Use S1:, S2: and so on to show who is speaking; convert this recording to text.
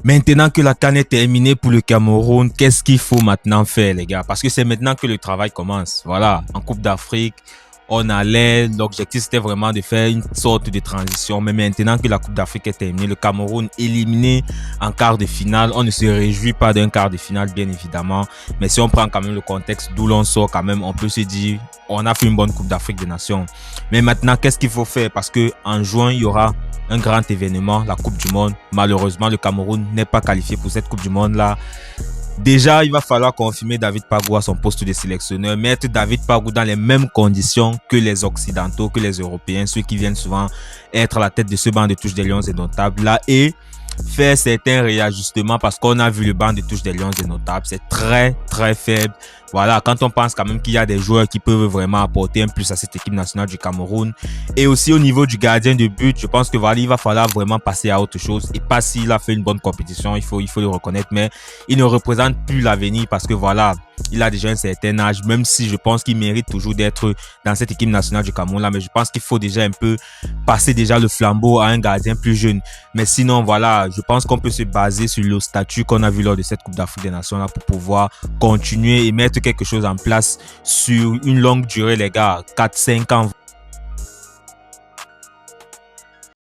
S1: Maintenant que la CAN est terminée pour le Cameroun, qu'est-ce qu'il faut maintenant faire, les gars? Parce que c'est maintenant que le travail commence. Voilà, en Coupe d'Afrique, on allait, l'objectif c'était vraiment de faire une sorte de transition. Mais maintenant que la Coupe d'Afrique est terminée, le Cameroun éliminé en quart de finale, on ne se réjouit pas d'un quart de finale, bien évidemment. Mais si on prend quand même le contexte d'où l'on sort, quand même, on peut se dire, on a fait une bonne Coupe d'Afrique des Nations. Mais maintenant, qu'est-ce qu'il faut faire? Parce que en juin, il y aura un grand événement, la Coupe du Monde. Malheureusement, le Cameroun n'est pas qualifié pour cette Coupe du Monde-là. Déjà, il va falloir confirmer David Pagou à son poste de sélectionneur, mettre David Pagou dans les mêmes conditions que les Occidentaux, que les Européens, ceux qui viennent souvent être à la tête de ce banc de touche des Lions indomptables là, et faire certains réajustements parce qu'on a vu le banc de touche des Lions indomptables, c'est très très faible. Voilà, quand on pense quand même qu'il y a des joueurs qui peuvent vraiment apporter un plus à cette équipe nationale du Cameroun. Et aussi au niveau du gardien de but, je pense que voilà, il va falloir vraiment passer à autre chose. Et pas s'il a fait une bonne compétition, il faut le reconnaître, mais il ne représente plus l'avenir parce que voilà, il a déjà un certain âge, même si je pense qu'il mérite toujours d'être dans cette équipe nationale du Cameroun là, mais je pense qu'il faut déjà un peu passer déjà le flambeau à un gardien plus jeune. Mais sinon, voilà, je pense qu'on peut se baser sur le statut qu'on a vu lors de cette Coupe d'Afrique des Nations là pour pouvoir continuer et mettre quelque chose en place sur une longue durée, les gars, 4-5 ans.